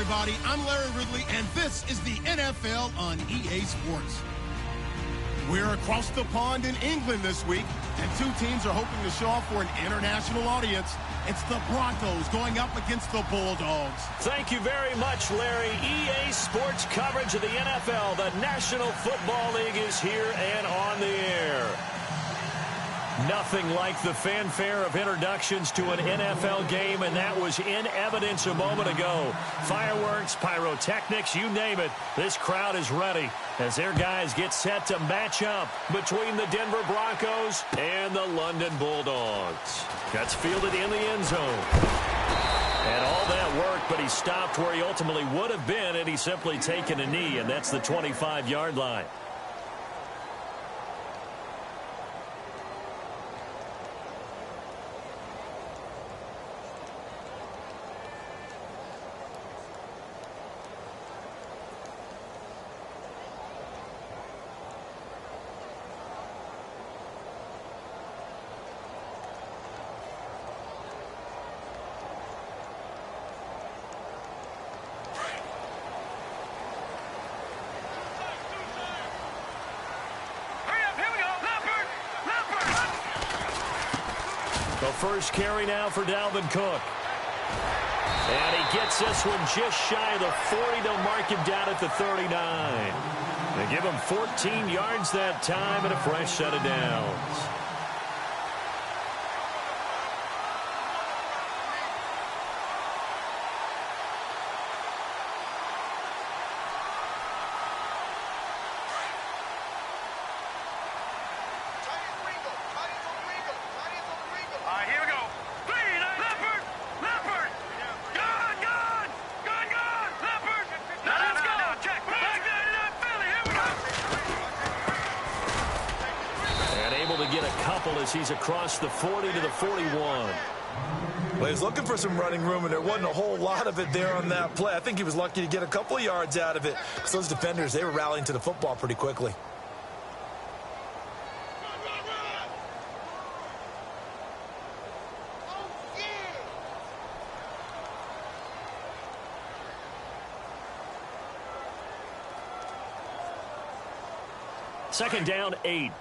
everybody. I'm Larry Ridley, and this is the NFL on EA Sports. We're across the pond in England this week, and two teams are hoping to show off for an international audience. It's the Broncos going up against the Bulldogs. Thank you very much, Larry. EA Sports coverage of the NFL. The National Football League is here and on the air. Nothing like the fanfare of introductions to an NFL game, and that was in evidence a moment ago. Fireworks, pyrotechnics, you name it. This crowd is ready as their guys get set to match up between the Denver Broncos and the London Bulldogs. Gets fielded in the end zone. And all that worked, but he stopped where he ultimately would have been had he simply taken a knee, and that's the 25-yard line. First carry now for Dalvin Cook. And he gets this one just shy of the 40. They'll mark him down at the 39. They give him 14 yards that time and a fresh set of downs. He's across the 40 to the 41. Well, he's looking for some running room, and there wasn't a whole lot of it there on that play. I think he was lucky to get a couple of yards out of it, because those defenders, they were rallying to the football pretty quickly. Second down, 8.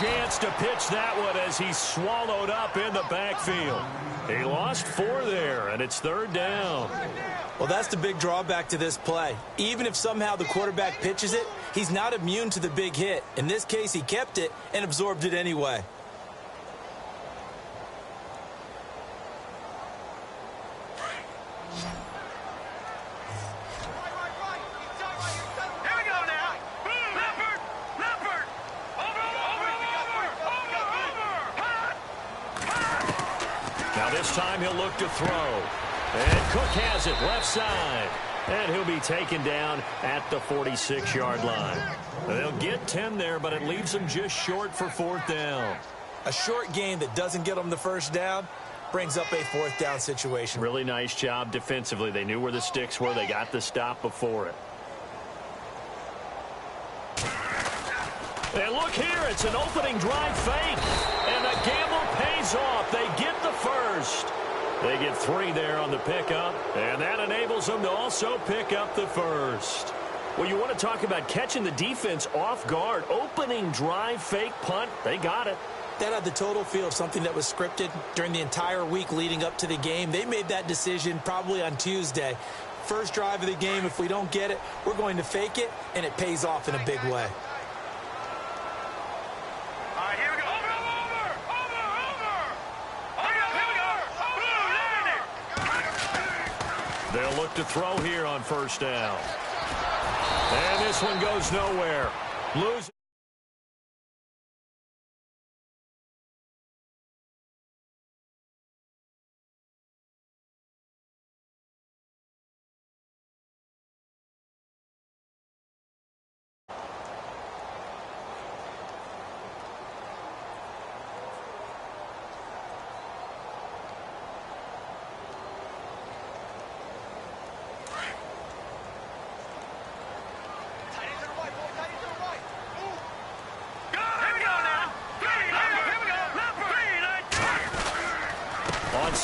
Chance to pitch that one as he's swallowed up in the backfield. He lost 4 there, and it's third down. Well, that's the big drawback to this play. Even if somehow the quarterback pitches it, he's not immune to the big hit. In this case, he kept it and absorbed it anyway. This time he'll look to throw. And Cook has it left side. And he'll be taken down at the 46-yard line. They'll get 10 there, but it leaves them just short for fourth down. A short game that doesn't get them the first down brings up a fourth down situation. Really nice job defensively. They knew where the sticks were. They got the stop before it. And look here, it's an opening drive fake. And the gamble pays off. They get the first. They get 3 there on the pickup, and that enables them to also pick up the first. Well, you want to talk about catching the defense off guard. Opening drive, fake punt, they got it. That had the total feel of something that was scripted during the entire week leading up to the game. They made that decision probably on Tuesday. First drive of the game, if we don't get it, we're going to fake it, and it pays off in a big way. They'll look to throw here on first down. And this one goes nowhere. Lose.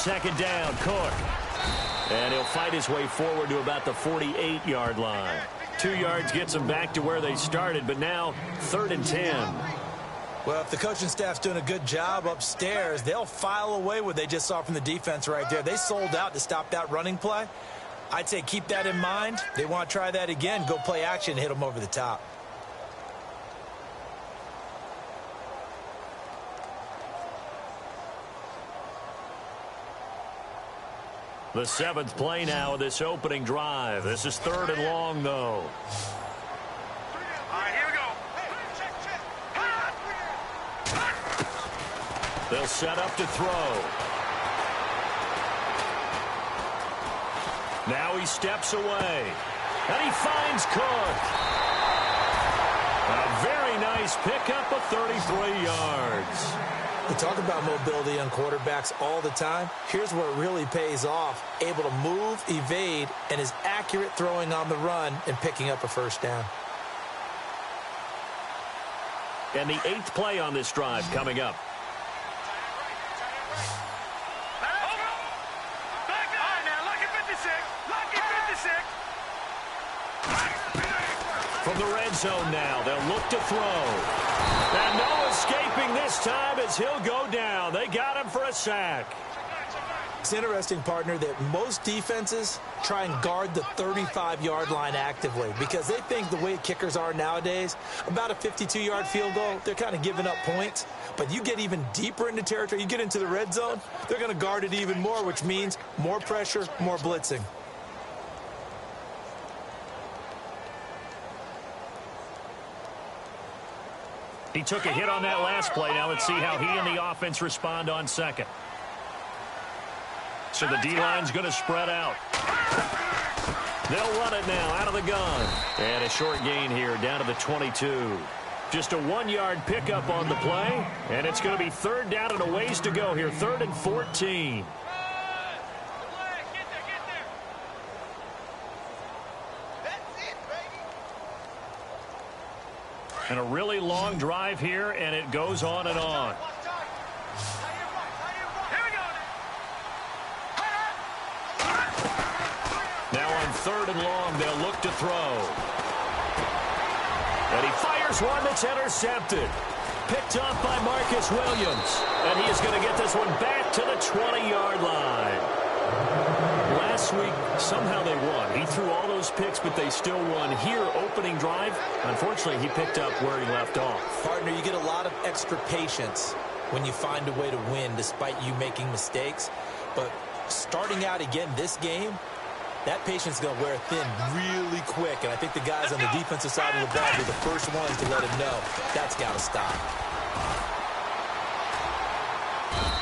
second down. Cook. And he'll fight his way forward to about the 48-yard line. 2 yards gets them back to where they started, but now 3rd and 10. Well, if the coaching staff's doing a good job upstairs, they'll file away what they just saw from the defense right there. They sold out to stop that running play. I'd say keep that in mind. They want to try that again, go play action, hit them over the top. The 7th play now of this opening drive. This is 3rd and long, though. All right, here we go. They'll set up to throw. Now he steps away. And he finds Cook. A very nice pickup of 33 yards. We talk about mobility on quarterbacks all the time. Here's where it really pays off. Able to move, evade, and is accurate throwing on the run and picking up a first down. And the 8th play on this drive coming up. From the red zone now, they'll look to throw. And no escaping this time as he'll go down. They got him for a sack. It's interesting, partner, that most defenses try and guard the 35-yard line actively because they think the way kickers are nowadays, about a 52-yard field goal, they're kind of giving up points. But you get even deeper into territory, you get into the red zone, they're going to guard it even more, which means more pressure, more blitzing. He took a hit on that last play. Now let's see how he and the offense respond on second. So the D-line's going to spread out. They'll run it now out of the gun. And a short gain here down to the 22. Just a 1-yard pickup on the play. And it's going to be 3rd down and a ways to go here. 3rd and 14. And a really long drive here, and it goes on and on. Now on 3rd and long, they'll look to throw. And he fires one that's intercepted. Picked off by Marcus Williams. And he is going to get this one back to the 20-yard line. Last week, somehow they won. He threw all those picks, but they still won. Here, opening drive, unfortunately, he picked up where he left off. Partner, you get a lot of extra patience when you find a way to win despite you making mistakes. But starting out again this game, that patience is going to wear thin really quick. And I think the guys on the defensive side of the ball were the first ones to let him know that's got to stop.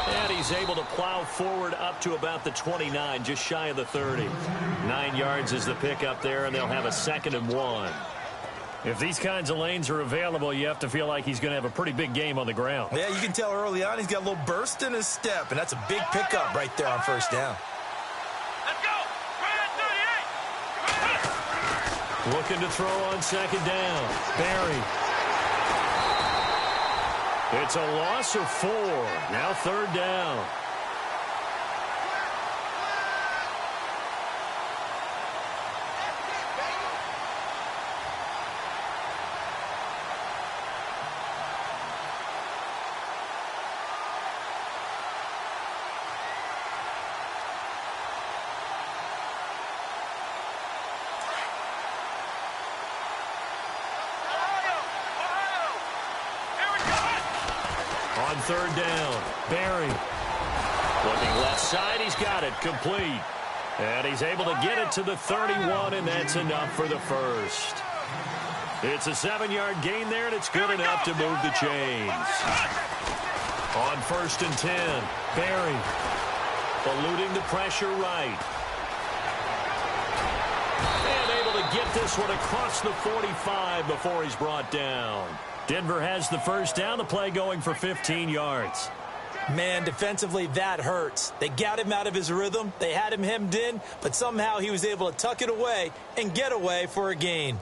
And he's able to plow forward up to about the 29, just shy of the 30. 9 yards is the pickup there, and they'll have a 2nd and 1. If these kinds of lanes are available, you have to feel like he's going to have a pretty big game on the ground. Yeah, you can tell early on he's got a little burst in his step, and that's a big pickup right there on 1st down. Let's go. Right at 38. Looking to throw on 2nd down. Barry. It's a loss of 4. Now 3rd down. On 3rd down, Barry. Looking left side, he's got it, complete. And he's able to get it to the 31, and that's enough for the first. It's a 7-yard gain there, and it's good enough to move the chains. On 1st and 10, Barry. Eluding the pressure right. And able to get this one across the 45 before he's brought down. Denver has the first down, the play going for 15 yards. Man, defensively, that hurts. They got him out of his rhythm. They had him hemmed in, but somehow he was able to tuck it away and get away for a gain.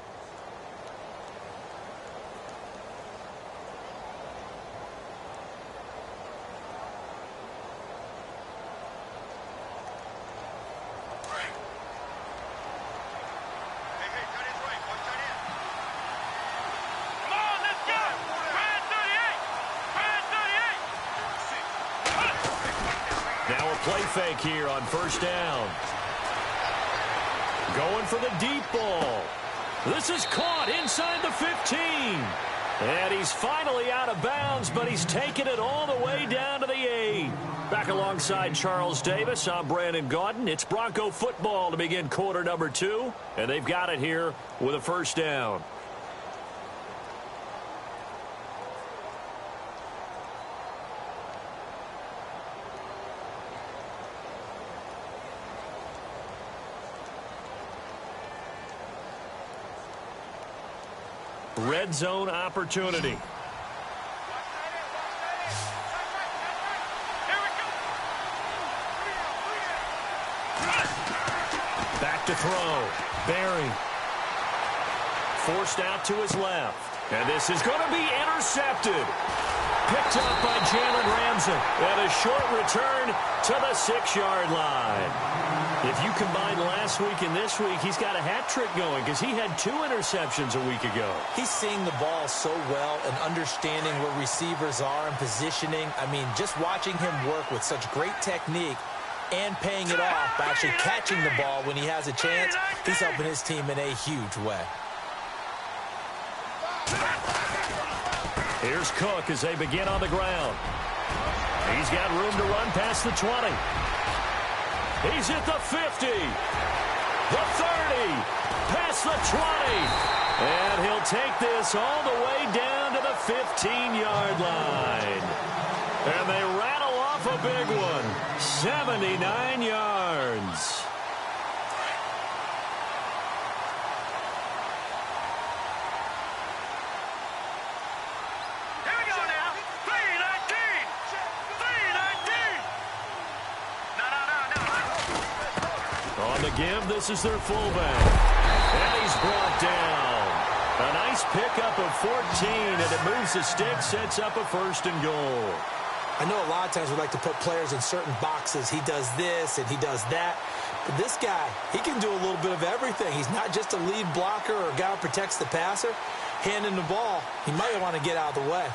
play fake here on first down. Going for the deep ball. This is caught inside the 15. And he's finally out of bounds, but he's taken it all the way down to the 8. Back alongside Charles Davis, I'm Brandon Gaudin. It's Bronco football to begin quarter number 2, and they've got it here with a first down. Red zone opportunity. Back to throw. Barry. Forced out to his left. And this is going to be intercepted. Picked up by Jalen Ramsey. And a short return to the 6-yard line. If you combine last week and this week, he's got a hat trick going because he had 2 interceptions a week ago. He's seeing the ball so well and understanding where receivers are and positioning. I mean, just watching him work with such great technique and paying it off by actually catching the ball when he has a chance, he's helping his team in a huge way. Here's Cook as they begin on the ground. He's got room to run past the 20. He's at the 50, the 30, past the 20, and he'll take this all the way down to the 15-yard line. And they rattle off a big one, 79 yards. Give, this is their fullback. And he's brought down. A nice pickup of 14, and it moves the stick, sets up a first and goal. I know a lot of times we like to put players in certain boxes. He does this and he does that. But this guy, he can do a little bit of everything. He's not just a lead blocker or a guy who protects the passer. Handing the ball, he might want to get out of the way.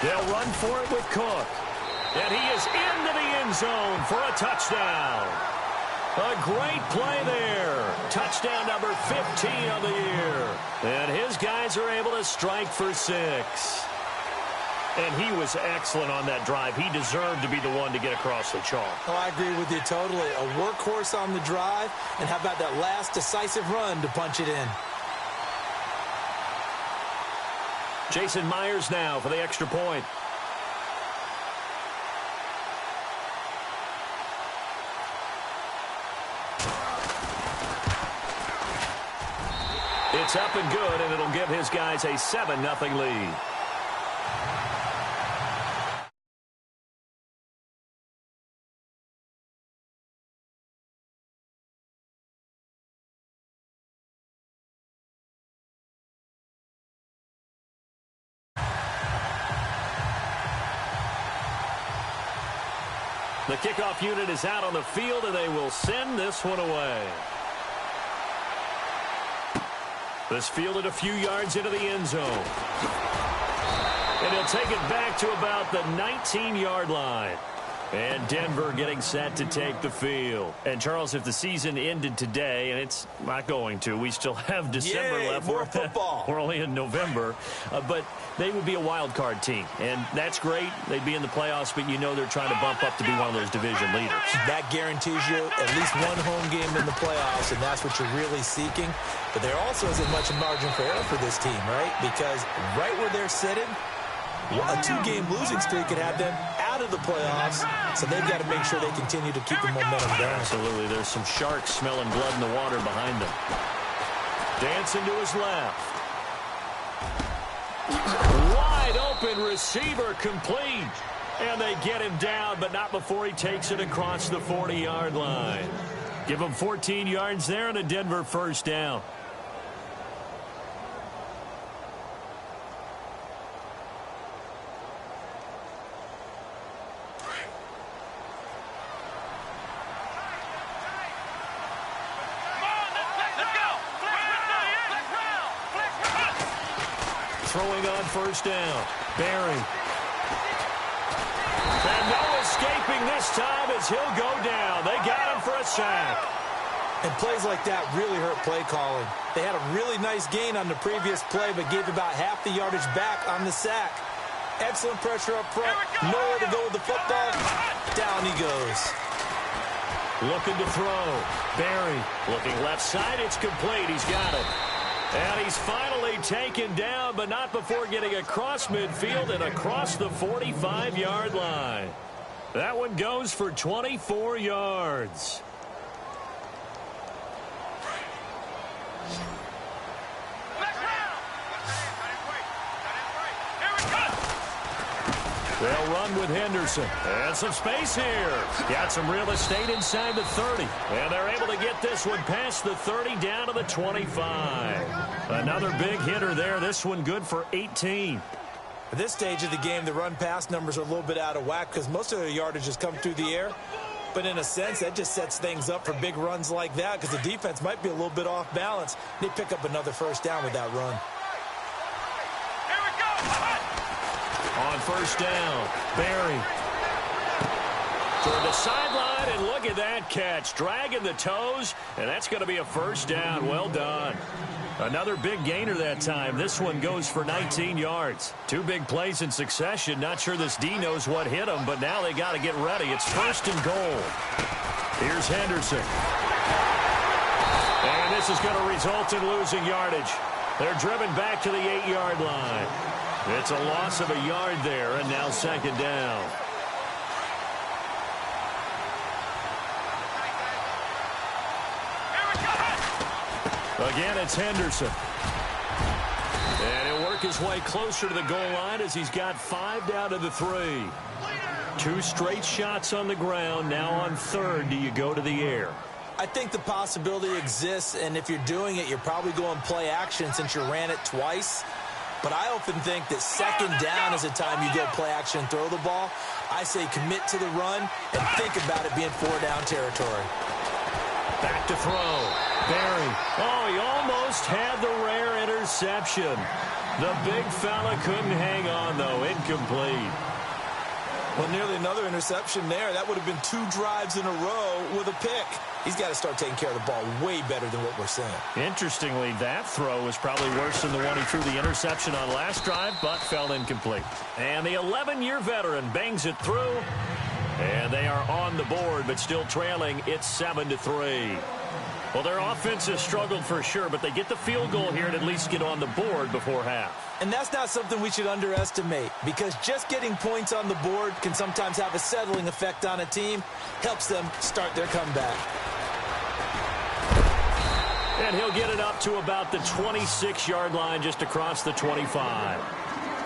They'll run for it with Cook. And he is into the end zone for a touchdown. A great play there. Touchdown number 15 of the year. And his guys are able to strike for 6. And he was excellent on that drive. He deserved to be the one to get across the chalk. Oh, I agree with you totally. A workhorse on the drive. And how about that last decisive run to punch it in? Jason Myers now for the extra point. It's up and good, and it'll give his guys a 7-0 lead. The kickoff unit is out on the field, and they will send this one away. This fielded a few yards into the end zone. And he'll take it back to about the 19-yard line. And Denver getting set to take the field. And, Charles, if the season ended today, and it's not going to, we still have December left. More football. We're only in November. But they would be a wild card team. And that's great. They'd be in the playoffs, but you know they're trying to bump up to be one of those division leaders. That guarantees you at least one home game in the playoffs, and that's what you're really seeking. But there also isn't much margin for error for this team, right? Because right where they're sitting, a 2-game losing streak could have them out of the playoffs, so they've got to make sure they continue to keep the momentum going. Absolutely. There's some sharks smelling blood in the water behind them. Dancing to his left. Wide open receiver complete. And they get him down, but not before he takes it across the 40-yard line. Give him 14 yards there and a Denver first down. throwing on first down. Barry. And no escaping this time as he'll go down. They got him for a sack. And plays like that really hurt play calling. They had a really nice gain on the previous play, but gave about half the yardage back on the sack. Excellent pressure up front. Nowhere to go with the football. Down he goes. Looking to throw. Barry looking left side. It's complete. He's got it. And he's finally taken down, but not before getting across midfield and across the 45-yard line. That one goes for 24 yards. They'll run with Henderson. And some space here. Got some real estate inside the 30. And they're able to get this one past the 30 down to the 25. Another big hitter there. This one good for 18. At this stage of the game, the run-pass numbers are a little bit out of whack because most of their yardage has come through the air. But in a sense, that just sets things up for big runs like that because the defense might be a little bit off balance. They pick up another first down with that run. On first down, Barry. Toward the sideline, and look at that catch. Dragging the toes, and that's going to be a first down. Well done. Another big gainer that time. This one goes for 19 yards. Two big plays in succession. Not sure this D knows what hit him, but now they got to get ready. It's first and goal. Here's Henderson. And this is going to result in losing yardage. They're driven back to the 8-yard line. It's a loss of a yard there, and now second down. Again, it's Henderson. And he'll work his way closer to the goal line as he's got 5 down to the 3. 2 straight shots on the ground. Now on third, do you go to the air? I think the possibility exists, and if you're doing it, you're probably going play action since you ran it twice. But I often think that second down is a time you go play action and throw the ball. I say commit to the run and think about it being 4-down territory. Back to throw. Barry. Oh, he almost had the rare interception. The big fella couldn't hang on, though. Incomplete. Well, nearly another interception there. That would have been 2 drives in a row with a pick. He's got to start taking care of the ball way better than what we're seeing. Interestingly, that throw was probably worse than the one he threw the interception on last drive, but fell incomplete. And the 11-year veteran bangs it through. And they are on the board, but still trailing. It's 7-3. Well, their offense has struggled for sure, but they get the field goal here and at least get on the board before half. And that's not something we should underestimate, because just getting points on the board can sometimes have a settling effect on a team. Helps them start their comeback. And he'll get it up to about the 26-yard line, just across the 25.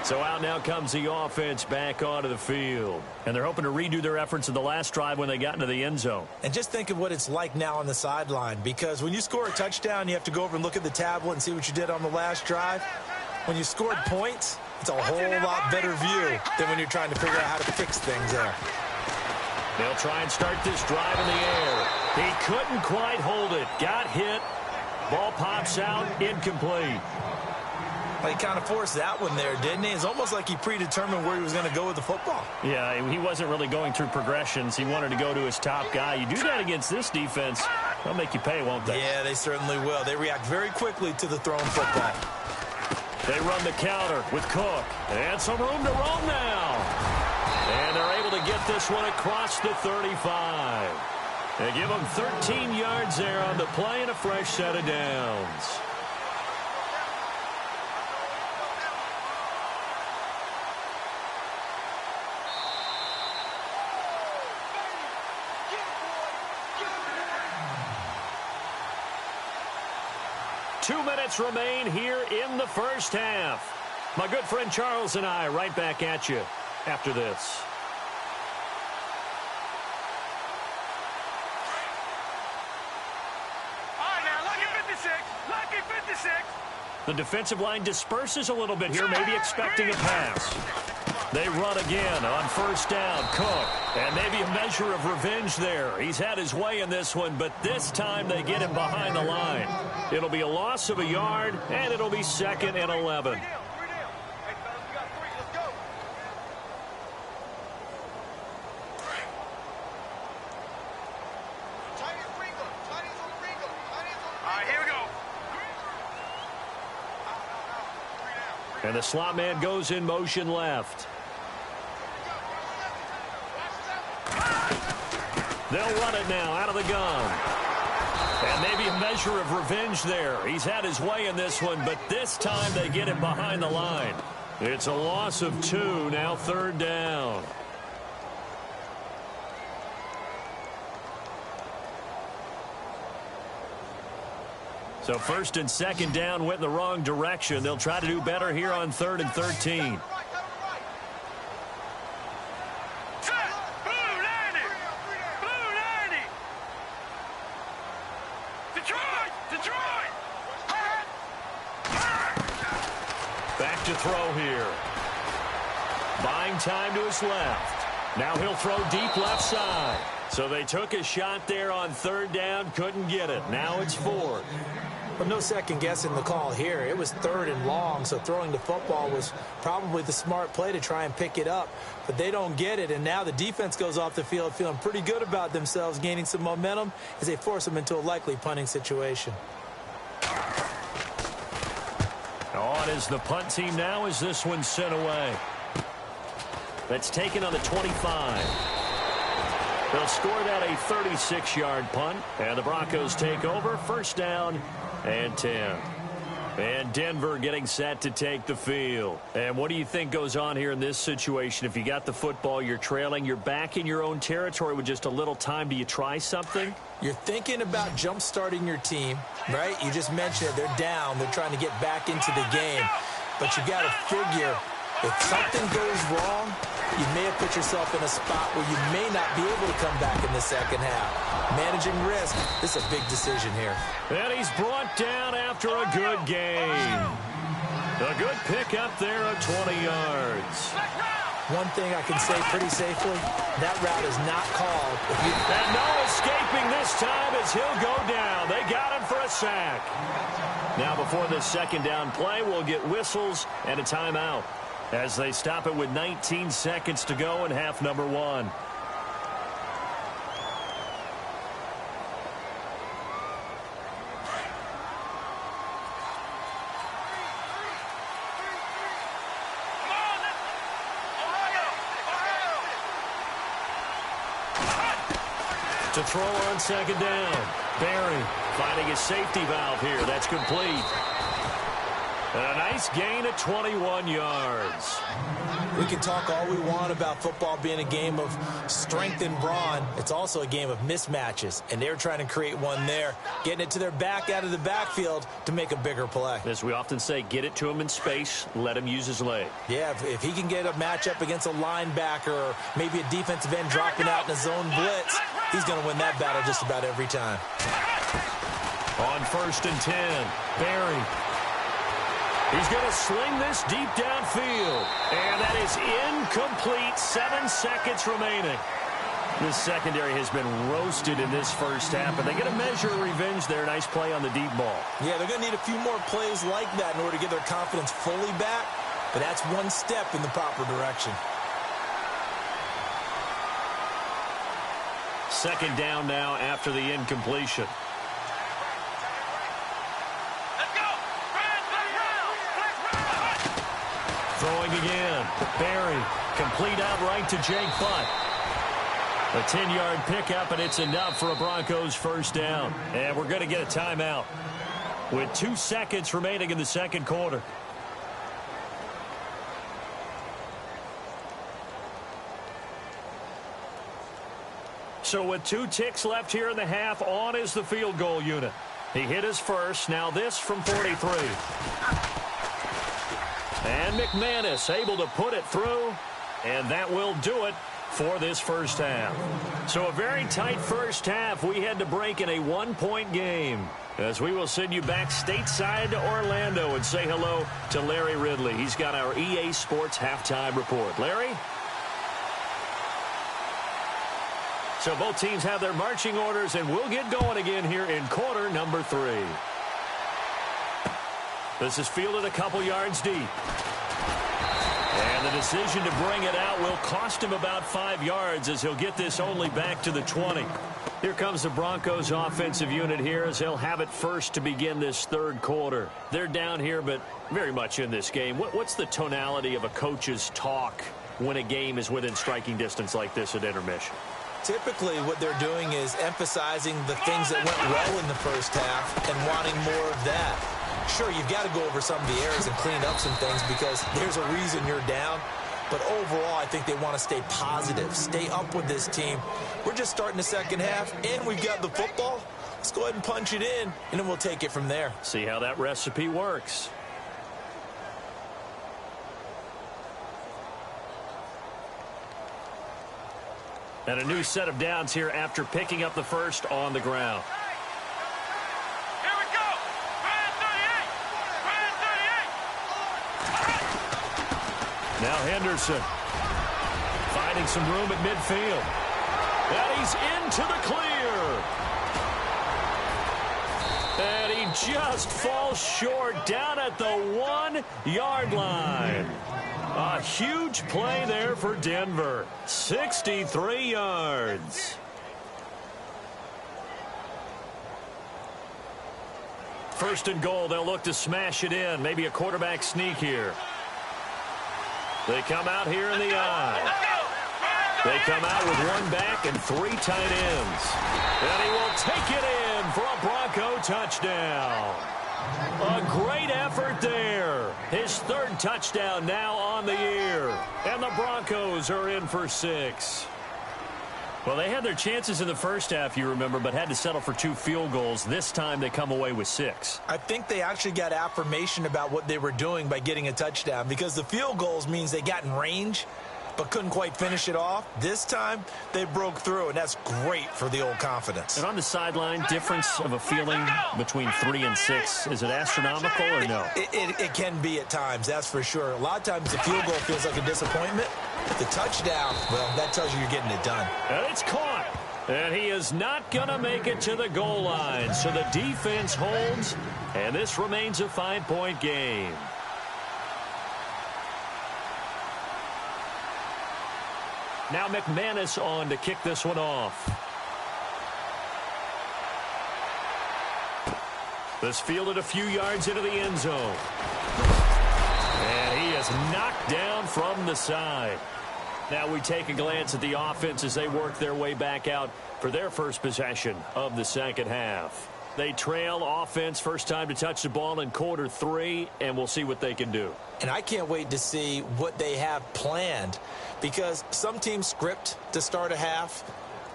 So out now comes the offense back onto the field. And they're hoping to redo their efforts in the last drive when they got into the end zone. And just think of what it's like now on the sideline, because when you score a touchdown, you have to go over and look at the tablet and see what you did on the last drive. When you scored points, it's a whole lot better view than when you're trying to figure out how to fix things there. They'll try and start this drive in the air. He couldn't quite hold it. Got hit. Ball pops out. Incomplete. Well, he kind of forced that one there, didn't he? It's almost like he predetermined where he was going to go with the football. Yeah, he wasn't really going through progressions. He wanted to go to his top guy. You do that against this defense, they'll make you pay, won't they? Yeah, they certainly will. They react very quickly to the thrown football. They run the counter with Cook. And some room to roam now. And they're able to get this one across the 35. They give them 13 yards there on the play and a fresh set of downs. Two minutes remain here in the first half. My good friend Charles and I right back at you after this. All right, now, lucky 56. Lucky 56. The defensive line disperses a little bit here, maybe expecting a pass. They run again on first down. Cook. And maybe a measure of revenge there. He's had his way in this one, but this time they get him behind the line. It'll be a loss of a yard, and it'll be 2nd and 11. And the slot man goes in motion left. They'll run it now out of the gun. And maybe a measure of revenge there. He's had his way in this one, but this time they get him behind the line. It's a loss of 2, now 3rd down. So 1st and 2nd down went in the wrong direction. They'll try to do better here on 3rd and 13. Back to throw here. Buying time to his left. Now he'll throw deep left side. So they took a shot there on 3rd down, couldn't get it. Now it's 4th. Well, no second guessing the call here. It was 3rd and long, so throwing the football was probably the smart play to try and pick it up. But they don't get it, and now the defense goes off the field feeling pretty good about themselves, gaining some momentum as they force them into a likely punting situation. On is the punt team now as this one's sent away. That's taken on the 25. They'll score that a 36-yard punt, and the Broncos take over. 1st down and 10. And Denver getting set to take the field. And what do you think goes on here in this situation? If you got the football, you're trailing, you're back in your own territory with just a little time. Do you try something? You're thinking about jump-starting your team, right? You just mentioned it. They're down. They're trying to get back into the game. But you got to figure if something goes wrong, you may have put yourself in a spot where you may not be able to come back in the second half. Managing risk, this is a big decision here. And he's brought down after a good game. A good pick up there of 20 yards. One thing I can say pretty safely, that route is not called. And no escaping this time as he'll go down. They got him for a sack. Now before this 2nd down play, we'll get whistles and a timeout as they stop it with 19 seconds to go in half number 1. To throw on 2nd down. Barry finding his safety valve here. That's complete. And a nice gain of 21 yards. We can talk all we want about football being a game of strength and brawn. It's also a game of mismatches, and they're trying to create one there, getting it to their back out of the backfield to make a bigger play. As we often say, get it to him in space, let him use his leg. Yeah, if he can get a matchup against a linebacker or maybe a defensive end dropping out in a zone blitz, he's going to win that battle just about every time. On 1st and 10, Barry. He's going to sling this deep downfield. And that is incomplete. 7 seconds remaining. This secondary has been roasted in this first half, but they get a measure of revenge there. Nice play on the deep ball. Yeah, they're going to need a few more plays like that in order to get their confidence fully back, but that's one step in the proper direction. 2nd down now after the incompletion. Throwing again. Barry. Complete outright to Jake Butt. A 10-yard pickup, and it's enough for a Broncos 1st down. And we're going to get a timeout with 2 seconds remaining in the 2nd quarter. So with 2 ticks left here in the half, on is the field goal unit. He hit his first. Now this from 43. And McManus able to put it through, and that will do it for this first half. So a very tight first half. We had to break in a 1-point game, as we will send you back stateside to Orlando and say hello to Larry Ridley. He's got our EA Sports halftime report. Larry? So both teams have their marching orders, and we'll get going again here in quarter number 3. This is fielded a couple yards deep. And the decision to bring it out will cost him about 5 yards as he'll get this only back to the 20. Here comes the Broncos offensive unit here as they'll have it first to begin this third quarter. They're down here, but very much in this game. What's the tonality of a coach's talk when a game is within striking distance like this at intermission? Typically, what they're doing is emphasizing the things that went well in the first half and wanting more of that. Sure, you've got to go over some of the errors and clean up some things because there's a reason you're down. But overall, I think they want to stay positive, stay up with this team. We're just starting the second half, and we've got the football. Let's go ahead and punch it in, and then we'll take it from there. See how that recipe works. And a new set of downs here after picking up the first on the ground. Here we go. Brand 38. Now Henderson finding some room at midfield. And he's into the clear. And he just falls short down at the 1-yard line. A huge play there for Denver. 63 yards. First and goal, they'll look to smash it in. Maybe a quarterback sneak here. They come out here in the eye. They come out with one back and 3 tight ends. And he will take it in for a Bronco touchdown. A great effort there. His third touchdown now on the year. And the Broncos are in for 6. Well, they had their chances in the first half, you remember, but had to settle for 2 field goals. This time they come away with 6. I think they actually got affirmation about what they were doing by getting a touchdown because the field goals means they got in range but couldn't quite finish it off. This time, they broke through, and that's great for the old confidence. And on the sideline, difference of a feeling between 3 and 6, is it astronomical or no? It can be at times, that's for sure. A lot of times the field goal feels like a disappointment. But the touchdown, well, that tells you you're getting it done. And it's caught. And he is not going to make it to the goal line. So the defense holds, and this remains a 5-point game. Now McManus on to kick this one off. This fielded a few yards into the end zone. And he is knocked down from the side. Now we take a glance at the offense as they work their way back out for their first possession of the second half. They trail offense first time to touch the ball in quarter 3, and we'll see what they can do. And I can't wait to see what they have planned because some teams script to start a half.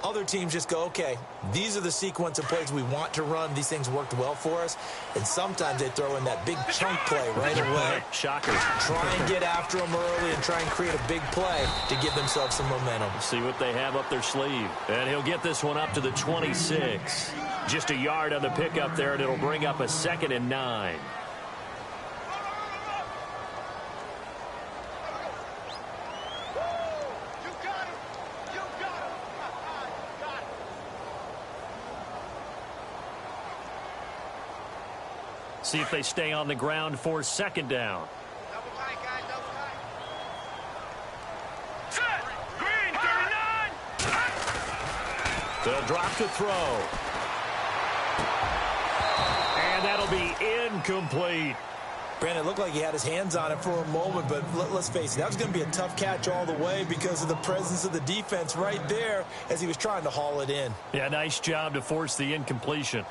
Other teams just go, okay, these are the sequence of plays we want to run. These things worked well for us. And sometimes they throw in that big chunk play right away. Shocker. Try and get after them early and try and create a big play to give themselves some momentum. See what they have up their sleeve. And he'll get this one up to the 26. Just a yard on the pickup there, and it'll bring up a 2nd and 9. See if they stay on the ground for 2nd down. Double tight, guys, double tight. Set! Green, 39! They'll drop to throw. And that'll be incomplete. Brandon, it looked like he had his hands on it for a moment, but let's face it, that was going to be a tough catch all the way because of the presence of the defense right there as he was trying to haul it in. Yeah, nice job to force the incompletion.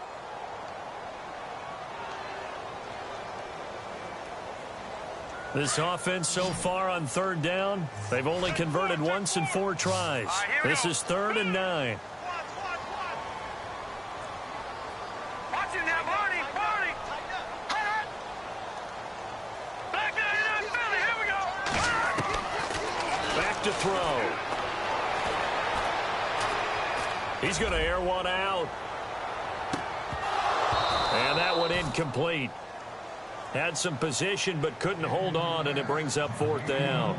This offense so far on 3rd down, they've only converted once in 4 tries. This is 3rd and 9. Watch it now, Barney, Barney! Back down, Philly, here we go! Back to throw. He's going to air one out. And that one incomplete. Had some position but couldn't hold on, and it brings up 4th down.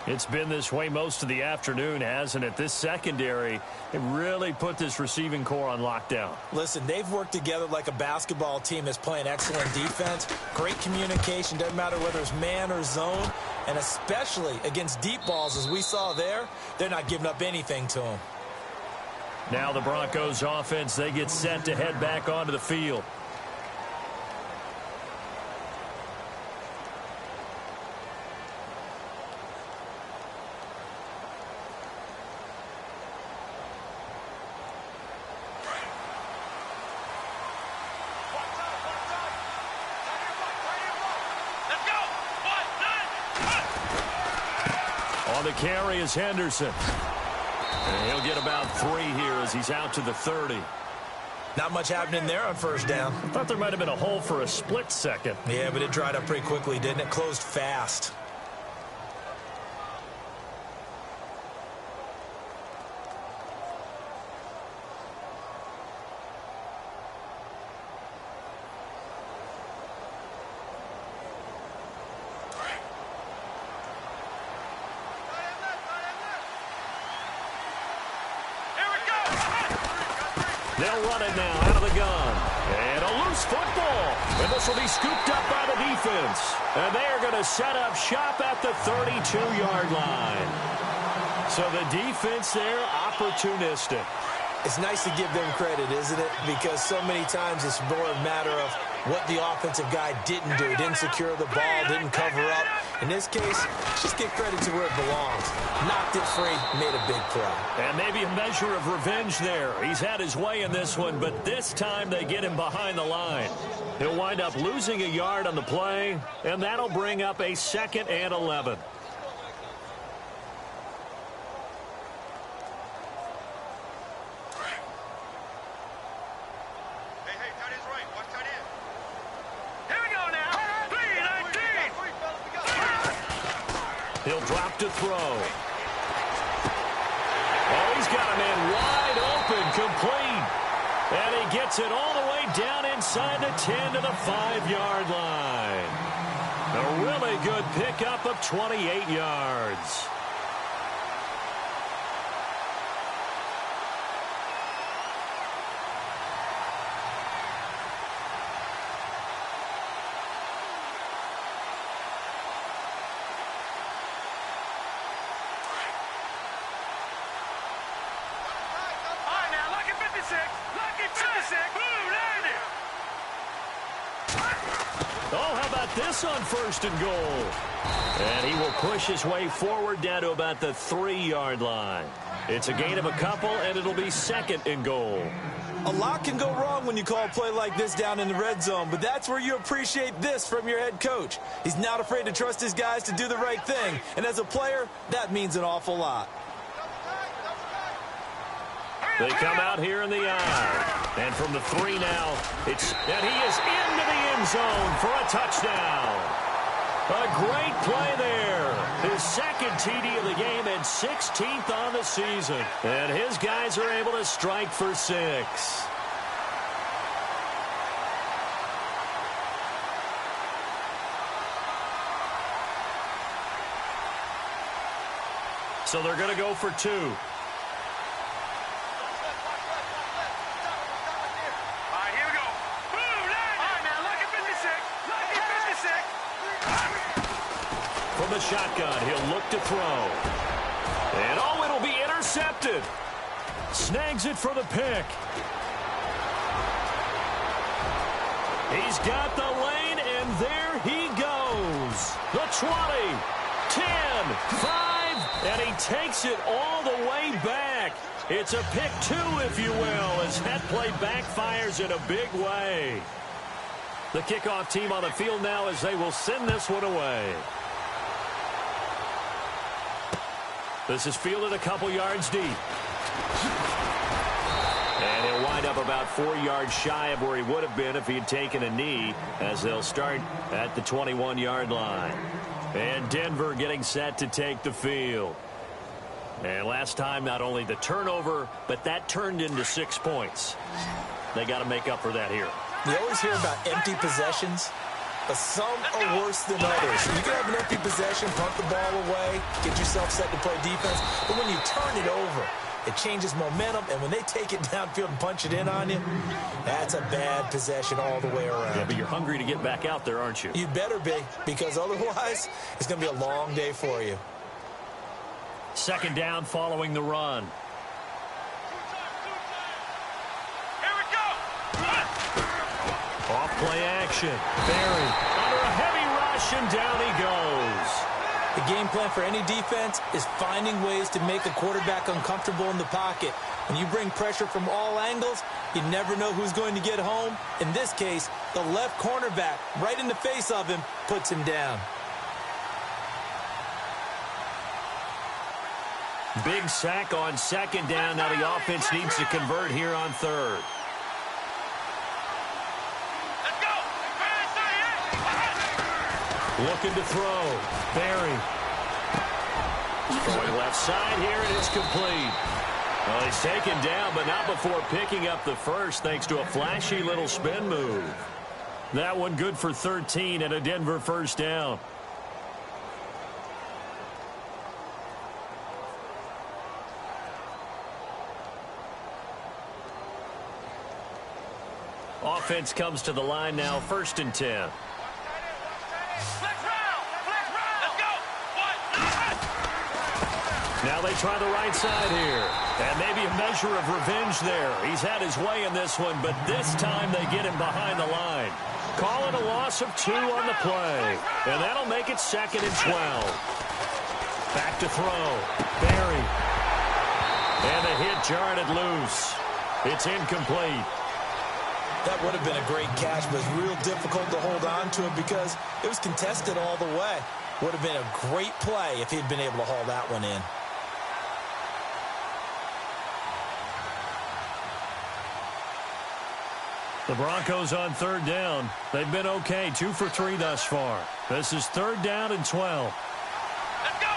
It's been this way most of the afternoon, hasn't it? This secondary, it really put this receiving core on lockdown. Listen, they've worked together like a basketball team that's playing excellent defense. Great communication, doesn't matter whether it's man or zone. And especially against deep balls, as we saw there, they're not giving up anything to them. Now the Broncos offense, they get set to head back onto the field. On the carry is Henderson. And he'll get about 3 here as he's out to the 30. Not much happening there on first down. I thought there might have been a hole for a split second. Yeah, but it dried up pretty quickly, didn't it? Closed fast. They'll run it now out of the gun. And a loose football. And this will be scooped up by the defense. And they are going to set up shop at the 32-yard line. So the defense there, opportunistic. It's nice to give them credit, isn't it? Because so many times it's more a matter of what the offensive guy didn't do. Didn't secure the ball, didn't cover up. In this case, just give credit to where it belongs. Knocked it free, made a big play. And maybe a measure of revenge there. He's had his way in this one, but this time they get him behind the line. He'll wind up losing a yard on the play, and that'll bring up a 2nd and 11. He'll drop to throw. Oh, he's got a man wide open, complete. And he gets it all the way down inside the 10 to the 5-yard line. A really good pickup of 28 yards. Oh, how about this on 1st and goal? And he will push his way forward down to about the 3-yard line. It's a gain of a couple, and it'll be 2nd and goal. A lot can go wrong when you call a play like this down in the red zone, but that's where you appreciate this from your head coach. He's not afraid to trust his guys to do the right thing, and as a player, that means an awful lot. They come out here in the eye. And from the 3 now, and he is into the end zone for a touchdown. A great play there. His 2nd TD of the game and 16th on the season. And his guys are able to strike for 6. So they're going to go for 2. From the shotgun, he'll look to throw. And, oh, it'll be intercepted. Snags it for the pick. He's got the lane, and there he goes. The 20, 10, 5, and he takes it all the way back. It's a pick 2, if you will, as that play backfires in a big way. The kickoff team on the field now as they will send this one away. This is fielded a couple yards deep. And he'll wind up about 4 yards shy of where he would have been if he had taken a knee, as they'll start at the 21-yard line. And Denver getting set to take the field. And last time, not only the turnover, but that turned into 6 points. They got to make up for that here. You always hear about empty possessions. but some are worse than others. You can have an empty possession, punt the ball away, get yourself set to play defense, but when you turn it over, it changes momentum, and when they take it downfield and punch it in on you, that's a bad possession all the way around. Yeah, but you're hungry to get back out there, aren't you? You better be, because otherwise, it's going to be a long day for you. Second down following the run. Here we go. Off play action. Barry under a heavy rush, and down he goes. The game plan for any defense is finding ways to make a quarterback uncomfortable in the pocket. When you bring pressure from all angles, you never know who's going to get home. In this case, the left cornerback, right in the face of him, puts him down. Big sack on second down. Now the offense needs to convert here on third. Let's go. Looking to throw. Barry. Throwing left side here, and it's complete. Well, he's taken down, but not before picking up the first, thanks to a flashy little spin move. That one good for 13 and a Denver first down. Offense comes to the line now, 1st and 10. Now they try the right side here. And maybe a measure of revenge there. He's had his way in this one, but this time they get him behind the line. Call it a loss of 2 on the play. And that'll make it 2nd and 12. Back to throw. Barry. And the hit jarred it loose. It's incomplete. That would have been a great catch, but it's real difficult to hold on to it because it was contested all the way. Would have been a great play if he'd been able to haul that one in. The Broncos on 3rd down. They've been okay, 2 for 3 thus far. This is 3rd down and 12. Let's go.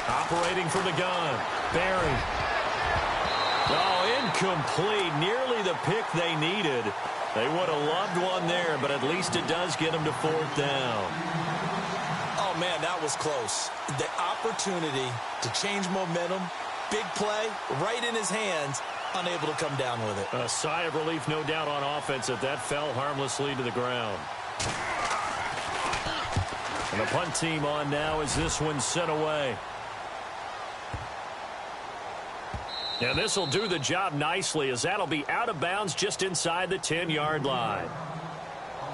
Operating from the gun. Barry. Oh, incomplete. Nearly the pick they needed. They would have loved one there, but at least it does get them to 4th down. Oh, man, that was close. The opportunity to change momentum, big play, right in his hands, unable to come down with it. A sigh of relief, no doubt, on offense if that fell harmlessly to the ground. And the punt team on now as this one's sent away. And this will do the job nicely as that'll be out of bounds just inside the 10-yard line.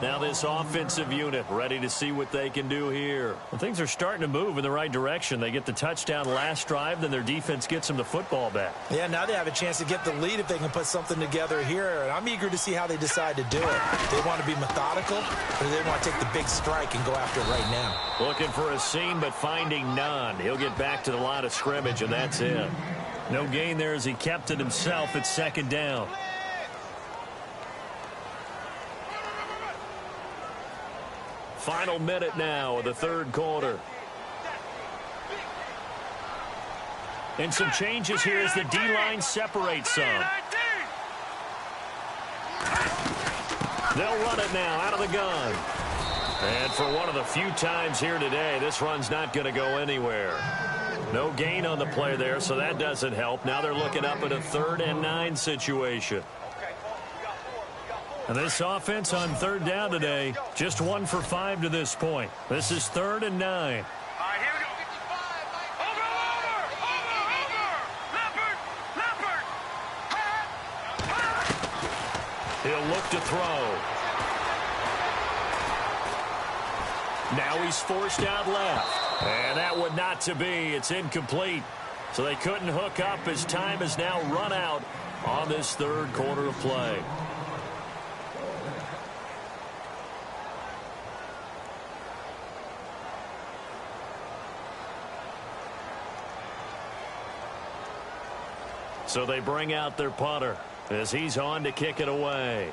Now this offensive unit ready to see what they can do here. Well, things are starting to move in the right direction. They get the touchdown last drive, then their defense gets them the football back. Yeah, now they have a chance to get the lead if they can put something together here. And I'm eager to see how they decide to do it. They want to be methodical, or do they want to take the big strike and go after it right now? Looking for a seam, but finding none. He'll get back to the line of scrimmage, and that's it. No gain there as he kept it himself at 2nd down. Final minute now of the 3rd quarter. And some changes here as the D-line separates some. They'll run it now out of the gun. And for one of the few times here today, this run's not going to go anywhere. No gain on the play there, so that doesn't help. Now they're looking up at a 3rd and 9 situation. And this offense on 3rd down today, just 1 for 5 to this point. This is 3rd and 9. All right, here we go. Over. Leopard. He'll look to throw. Now he's forced out left. And that one not to be. It's incomplete. So they couldn't hook up as time has now run out on this 3rd quarter of play. So they bring out their punter as he's on to kick it away.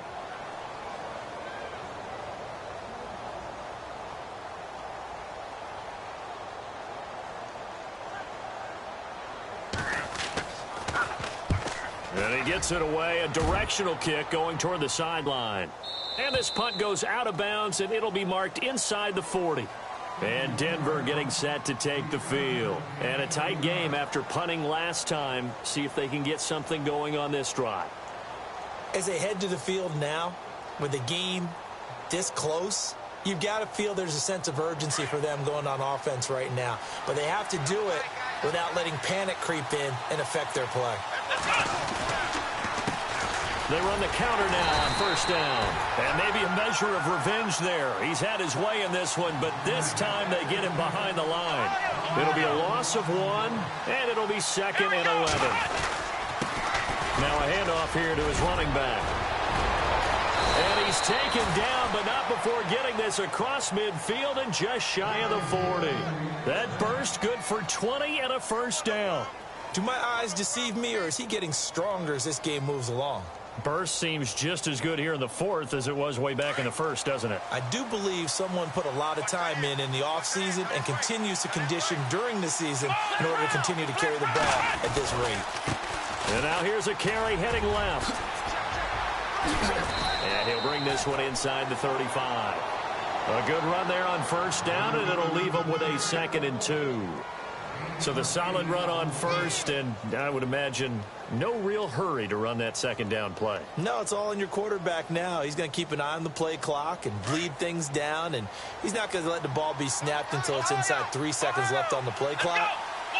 And he gets it away, a directional kick going toward the sideline. And this punt goes out of bounds, and it'll be marked inside the 40. And Denver getting set to take the field. And a tight game after punting last time. See if they can get something going on this drive. As they head to the field now, with the game this close, you've got to feel there's a sense of urgency for them going on offense right now. But they have to do it without letting panic creep in and affect their play. They run the counter now on first down. And maybe a measure of revenge there. He's had his way in this one, but this time they get him behind the line. It'll be a loss of 1, and it'll be 2nd and 11. Now a handoff here to his running back. And he's taken down, but not before getting this across midfield and just shy of the 40. That burst good for 20 and a first down. Do my eyes deceive me, or is he getting stronger as this game moves along? Burst seems just as good here in the 4th as it was way back in the 1st, doesn't it? I do believe someone put a lot of time in the offseason and continues to condition during the season in order to continue to carry the ball at this rate. And now here's a carry heading left. And he'll bring this one inside the 35. A good run there on first down, and it'll leave him with a 2nd and 2. So the solid run on first, and I would imagine no real hurry to run that 2nd down play. No, it's all in your quarterback now. He's going to keep an eye on the play clock and bleed things down, and he's not going to let the ball be snapped until it's inside 3 seconds left on the play clock.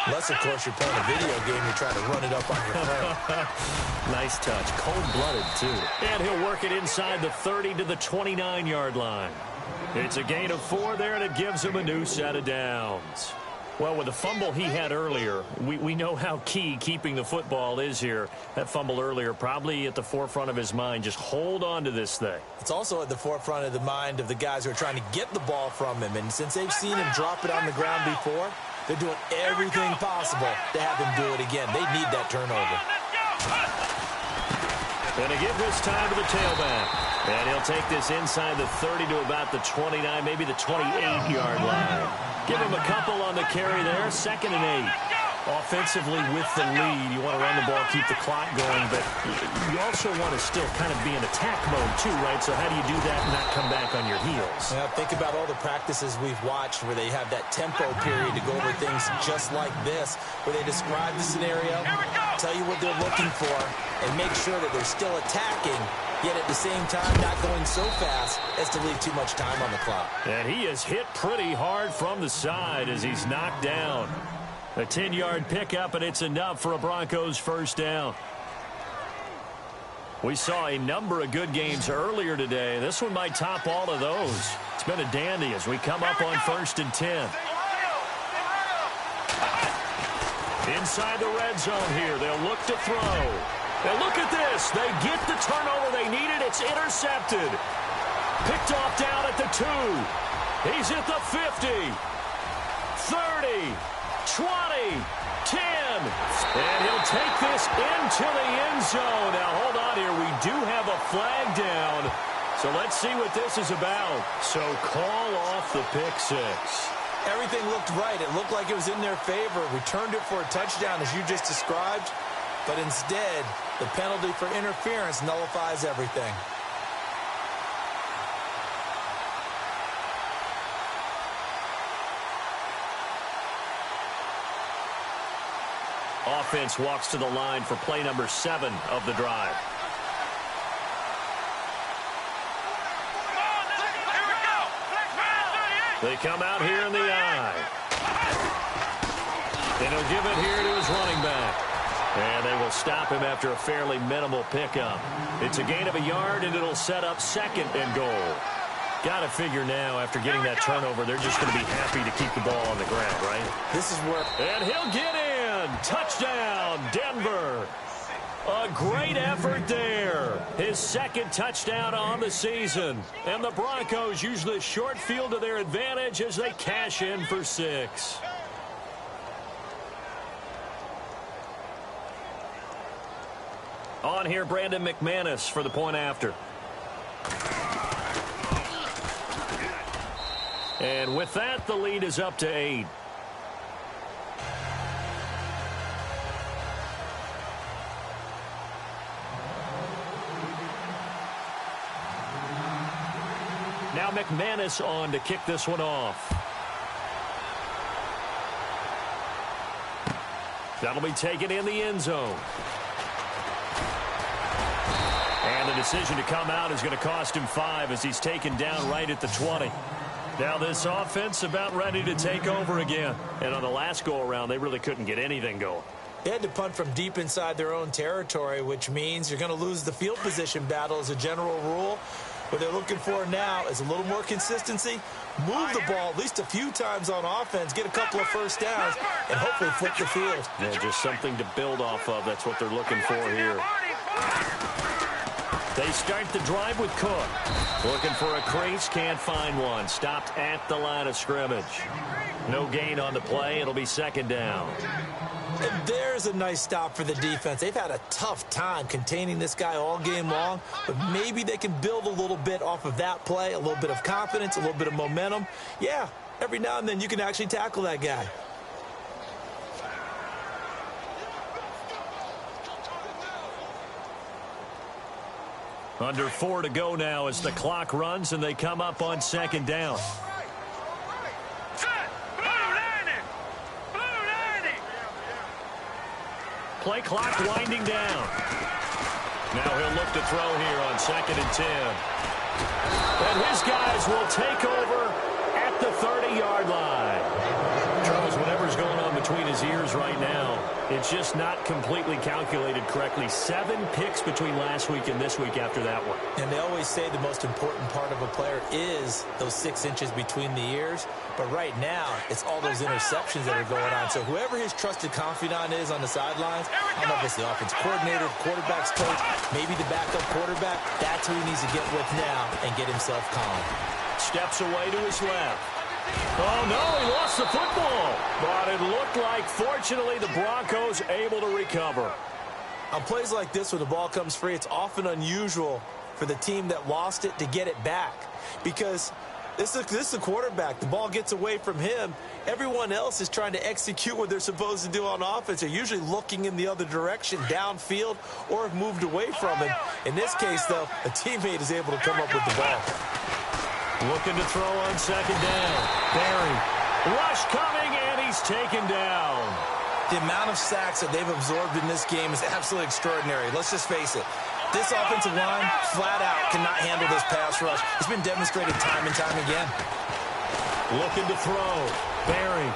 Unless, of course, you're playing a video game, you're trying to run it up on your phone. Nice touch. Cold-blooded, too. And he'll work it inside the 30 to the 29-yard line. It's a gain of 4 there, and it gives him a new set of downs. Well, with the fumble he had earlier, we know how key keeping the football is here. That fumble earlier probably at the forefront of his mind. Just hold on to this thing. It's also at the forefront of the mind of the guys who are trying to get the ball from him. And since they've seen him drop it on the ground before, they're doing everything possible to have him do it again. They need that turnover. And to give this time to the tailback. And he'll take this inside the 30 to about the 29, maybe the 28-yard line. Give him a couple on the carry there, 2nd and 8. Offensively with the lead, you want to run the ball, keep the clock going, but you also want to still kind of be in attack mode too, right? So how do you do that and not come back on your heels? Yeah, think about all the practices we've watched where they have that tempo period to go over things just like this, where they describe the scenario, tell you what they're looking for, and make sure that they're still attacking, yet at the same time not going so fast as to leave too much time on the clock. And he is hit pretty hard from the side as he's knocked down. A 10-yard pickup, and it's enough for a Broncos first down. We saw a number of good games earlier today. This one might top all of those. It's been a dandy as we come up on 1st and 10. Inside the red zone here. They'll look to throw. And look at this. They get the turnover they needed. It's intercepted. Picked off down at the 2. He's at the 50. 30. 20, 10, and he'll take this into the end zone. Now, hold on here. We do have a flag down, so let's see what this is about. So call off the pick 6. Everything looked right. It looked like it was in their favor. Returned it for a touchdown, as you just described, but instead, the penalty for interference nullifies everything. Offense walks to the line for play number 7 of the drive. They come out here in the I. And he'll give it here to his running back. And they will stop him after a fairly minimal pickup. It's a gain of a yard, and it'll set up 2nd and goal. Got to figure now, after getting that turnover, they're just going to be happy to keep the ball on the ground, right? This is where... And he'll get in. Touchdown, Denver. A great effort there. His 2nd touchdown on the season. And the Broncos use the short field to their advantage as they cash in for 6. On here, Brandon McManus for the point after. And with that, the lead is up to 8. Now McManus on to kick this one off. That'll be taken in the end zone. And the decision to come out is going to cost him 5 as he's taken down right at the 20. Now this offense about ready to take over again. And on the last go-around, they really couldn't get anything going. They had to punt from deep inside their own territory, which means you're going to lose the field position battle as a general rule. What they're looking for now is a little more consistency, move the ball at least a few times on offense, get a couple of first downs, and hopefully flip the field. Yeah, just something to build off of. That's what they're looking for here. They start the drive with Cook. Looking for a crease, can't find one. Stopped at the line of scrimmage. No gain on the play. It'll be second down. And there's a nice stop for the defense. They've had a tough time containing this guy all game long, but maybe they can build a little bit off of that play, a little bit of confidence, a little bit of momentum. Yeah, every now and then you can actually tackle that guy. Under 4 to go now as the clock runs and they come up on second down. Play clock winding down. Now he'll look to throw here on 2nd and 10. And his guys will take over at the 30-yard line. Charles, whatever's going on between his ears right now, it's just not completely calculated correctly. 7 picks between last week and this week after that one. And they always say the most important part of a player is those 6 inches between the ears. But right now, it's all those interceptions that are going on. So whoever his trusted confidant is on the sidelines, I don't know if it's the offense coordinator, quarterback's coach, maybe the backup quarterback, that's who he needs to get with now and get himself calm. Steps away to his left. Oh, no, he lost the football. But it looked like, fortunately, the Broncos able to recover. On plays like this, when the ball comes free, it's often unusual for the team that lost it to get it back. Because this is the quarterback. The ball gets away from him. Everyone else is trying to execute what they're supposed to do on offense. They're usually looking in the other direction, downfield, or have moved away from him. In this case, though, a teammate is able to come up with the ball. Looking to throw on second down. Barry. Rush coming, and he's taken down. The amount of sacks that they've absorbed in this game is absolutely extraordinary. Let's just face it. This offensive line, flat out, cannot handle this pass rush. It's been demonstrated time and time again. Looking to throw. Barry.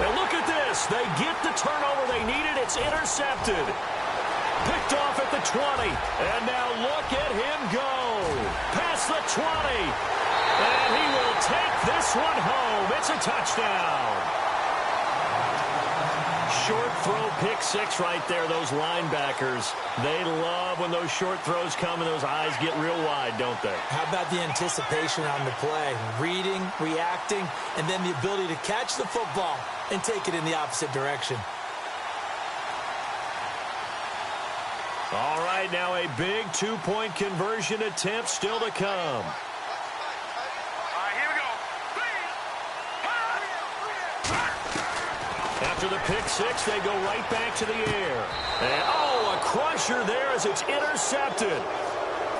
And look at this. They get the turnover they needed. It's intercepted. Picked off at the 20. And now look at him go. Past the 20. And he will take this one home. It's a touchdown. Short throw, pick 6 right there. Those linebackers, they love when those short throws come and those eyes get real wide, don't they? How about the anticipation on the play? Reading, reacting, and then the ability to catch the football and take it in the opposite direction. All right, now a big 2-point conversion attempt still to come. After the pick 6, they go right back to the air. And, oh, a crusher there as it's intercepted.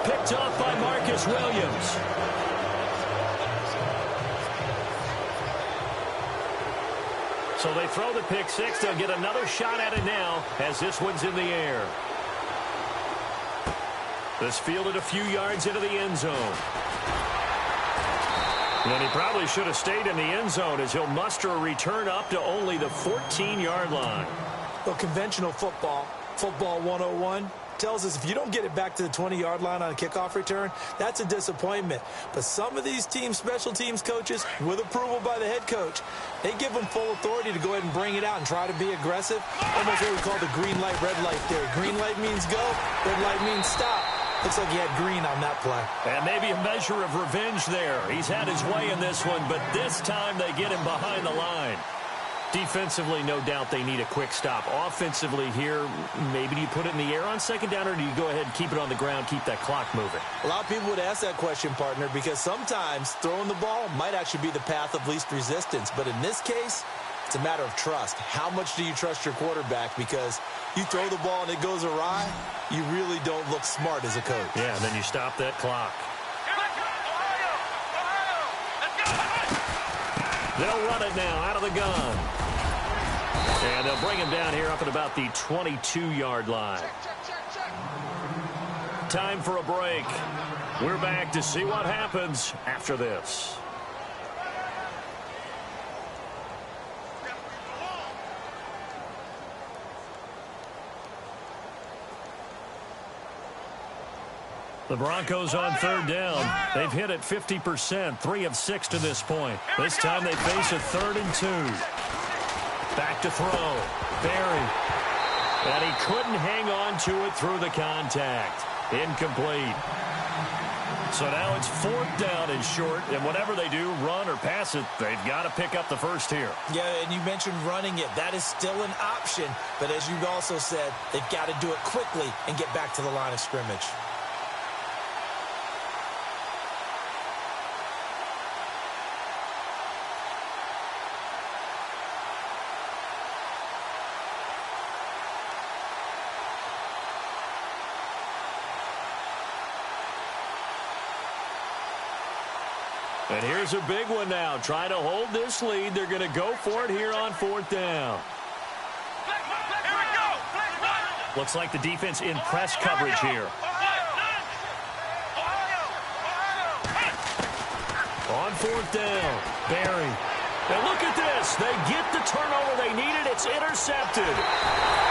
Picked up by Marcus Williams. So they throw the pick 6. They'll get another shot at it now as this one's in the air. This fielded a few yards into the end zone. And he probably should have stayed in the end zone as he'll muster a return up to only the 14-yard line. Well, conventional football 101, tells us if you don't get it back to the 20-yard line on a kickoff return, that's a disappointment. But some of these teams, special teams coaches, with approval by the head coach, they give them full authority to go ahead and bring it out and try to be aggressive. Almost what we call the green light, red light theory. Green light means go, red light means stop. Looks like he had green on that play. And maybe a measure of revenge there. He's had his way in this one, but this time they get him behind the line. Defensively, no doubt they need a quick stop. Offensively here, maybe do you put it in the air on second down, or do you go ahead and keep it on the ground, keep that clock moving? A lot of people would ask that question, partner, because sometimes throwing the ball might actually be the path of least resistance. But in this case, it's a matter of trust. How much do you trust your quarterback? Because you throw the ball and it goes awry, you really don't look smart as a coach. Yeah, and then you stop that clock. They'll run it now out of the gun. And they'll bring him down here up at about the 22-yard line. Time for a break. We're back to see what happens after this. The Broncos on third down. They've hit it 50%, 3 of 6 to this point. This time they face a 3rd and 2. Back to throw. Berry. And he couldn't hang on to it through the contact. Incomplete. So now it's 4th down and short, and whatever they do, run or pass it, they've got to pick up the first here. Yeah, and you mentioned running it. That is still an option, but as you also said, they've got to do it quickly and get back to the line of scrimmage. And here's a big one now. Trying to hold this lead. They're going to go for it here on 4th down. Here we go. Looks like the defense in press coverage here. On 4th down, Berry. And look at this. They get the turnover they needed. It's intercepted.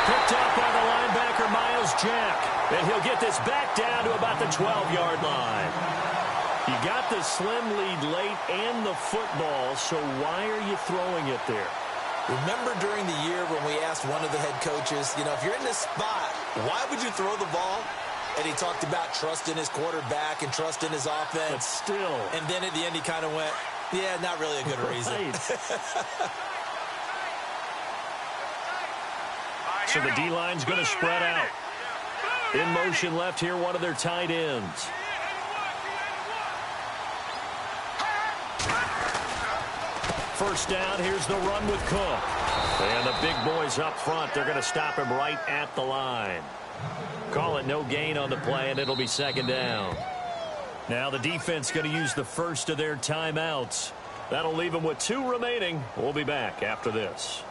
Picked up by the linebacker, Miles Jack. And he'll get this back down to about the 12-yard line. You got the slim lead late and the football, so why are you throwing it there? Remember during the year when we asked one of the head coaches, you know, if you're in this spot, why would you throw the ball? And he talked about trust in his quarterback and trust in his offense. But still. And then at the end he kind of went, yeah, not really a good reason. So the D-line's going to spread out. In motion left here, one of their tight ends. First down, here's the run with Cook. And the big boys up front, they're going to stop him right at the line. Call it no gain on the play, and it'll be 2nd down. Now the defense going to use the first of their timeouts. That'll leave them with 2 remaining. We'll be back after this.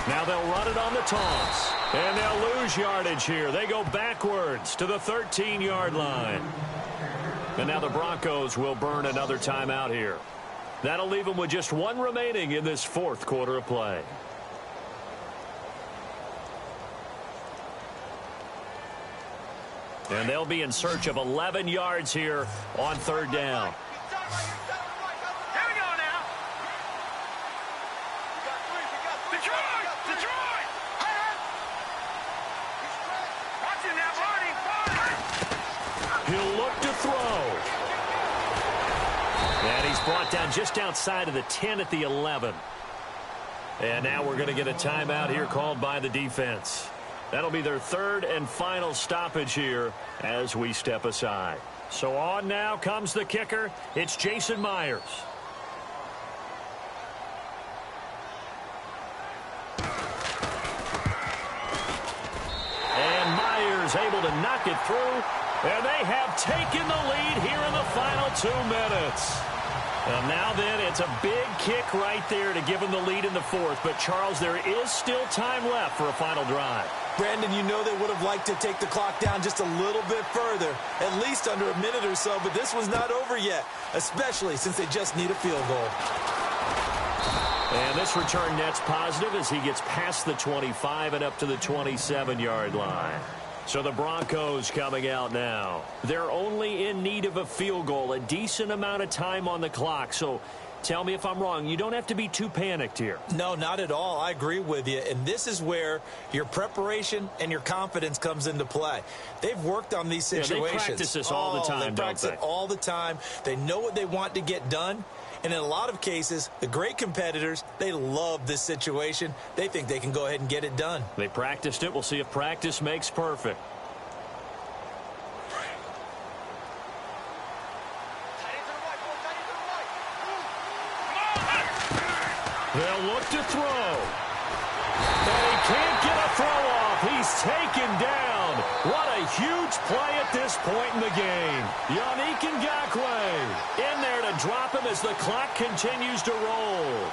Now they'll run it on the toss. And they'll lose yardage here. They go backwards to the 13-yard line. And now the Broncos will burn another timeout here. That'll leave them with just 1 remaining in this 4th quarter of play. And they'll be in search of 11 yards here on 3rd down. He'll look to throw. And he's brought down just outside of the 10 at the 11. And now we're going to get a timeout here called by the defense. That'll be their 3rd and final stoppage here as we step aside. So on now comes the kicker. It's Jason Myers. And Myers able to knock it through. And they have taken the lead here in the final 2 minutes. And now then, it's a big kick right there to give them the lead in the 4th. But, Charles, there is still time left for a final drive. Brandon, you know they would have liked to take the clock down just a little bit further, at least under a minute or so. But this was not over yet, especially since they just need a field goal. And this return net's positive as he gets past the 25 and up to the 27-yard line. So the Broncos coming out now. They're only in need of a field goal, a decent amount of time on the clock. So tell me if I'm wrong. You don't have to be too panicked here. No, not at all. I agree with you. And this is where your preparation and your confidence comes into play. They've worked on these situations. They practice this all the time, they practice it all the time. They know what they want to get done. And in a lot of cases, the great competitors, they love this situation. They think they can go ahead and get it done. They practiced it. We'll see if practice makes perfect. They'll look to throw. And he can't get a throw off. He's taken down. What a huge play at this point in the game. Yannick Ngakoue in there to drop him as the clock continues to roll.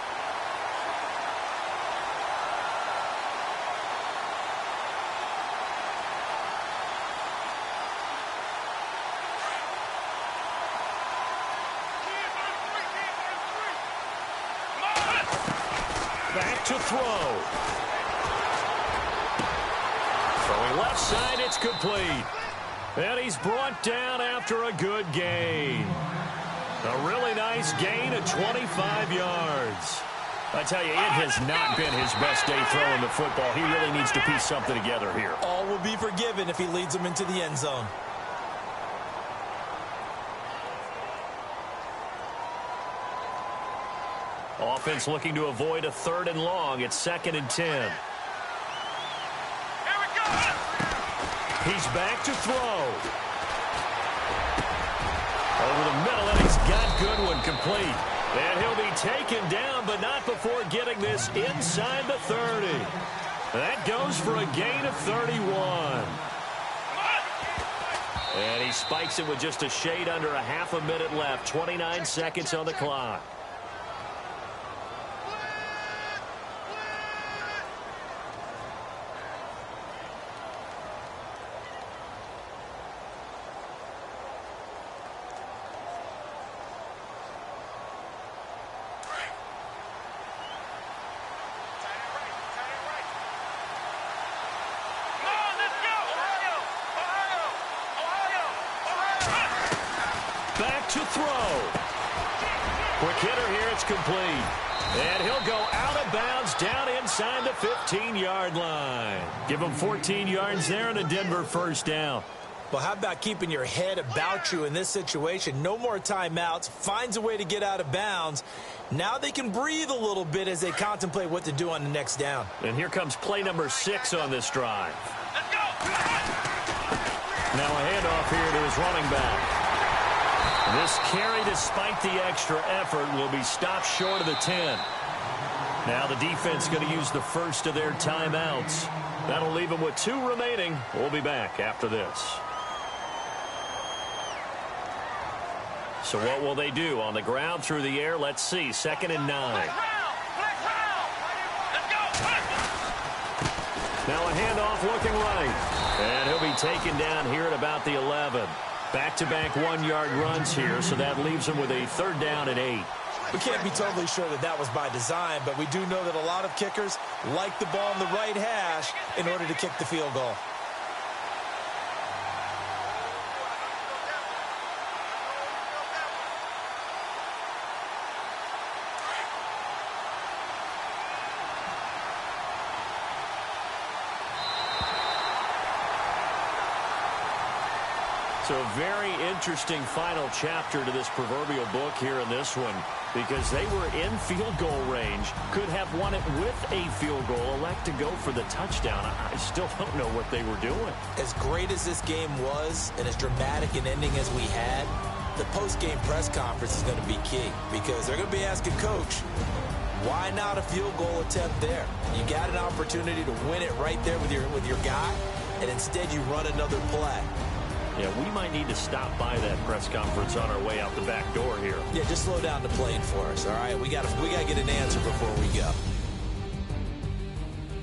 Back to throw. Throwing left side, it's complete. And he's brought down after a good gain. A really nice gain of 25 yards. I tell you, it has not been his best day throwing the football. He really needs to piece something together here. All will be forgiven if he leads them into the end zone. Offense looking to avoid a 3rd and long. It's 2nd and 10. Here we go. He's back to throw. Over the middle, and he's got Goodwin complete. And he'll be taken down, but not before getting this inside the 30. That goes for a gain of 31. And he spikes it with just a shade under a half a minute left. 29 seconds on the clock. Back to throw. Quick hitter here, it's complete. And he'll go out of bounds down inside the 15-yard line. Give him 14 yards there and a Denver first down. Well, how about keeping your head about you in this situation? No more timeouts. Finds a way to get out of bounds. Now they can breathe a little bit as they contemplate what to do on the next down. And here comes play number 6 on this drive. Let's go. Now a handoff here to his running back. This carry, despite the extra effort, will be stopped short of the 10. Now the defense going to use the first of their timeouts. That'll leave them with 2 remaining. We'll be back after this. So what will they do? On the ground, through the air, let's see. 2nd and 9. Let's go. Now a handoff looking right. And he'll be taken down here at about the 11. Back-to-back 1-yard runs here, so that leaves him with a 3rd down and 8. We can't be totally sure that that was by design, but we do know that a lot of kickers like the ball in the right hash in order to kick the field goal. So a very interesting final chapter to this proverbial book here in this one, because they were in field goal range, could have won it with a field goal, elect to go for the touchdown. I still don't know what they were doing. As great as this game was and as dramatic an ending as we had, the post-game press conference is going to be key, because they're going to be asking Coach, why not a field goal attempt there? You got an opportunity to win it right there with your guy, and instead you run another play. Yeah, we might need to stop by that press conference on our way out the back door here. Yeah, just slow down the plane for us, all right? We got to get an answer before we go.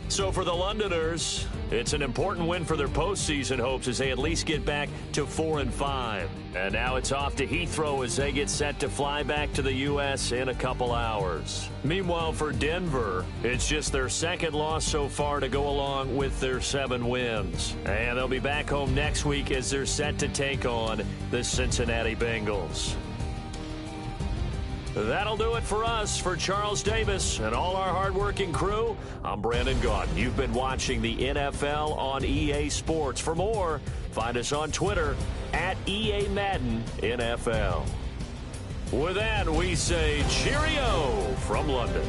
So for the Londoners, it's an important win for their postseason hopes as they at least get back to 4-5. And now it's off to Heathrow as they get set to fly back to the U.S. in a couple hours. Meanwhile, for Denver, it's just their 2nd loss so far to go along with their 7 wins. And they'll be back home next week as they're set to take on the Cincinnati Bengals. That'll do it for us. For Charles Davis and all our hardworking crew, I'm Brandon Gaudin. You've been watching the NFL on EA Sports. For more, find us on Twitter @EA Madden NFL. With that, we say cheerio from London.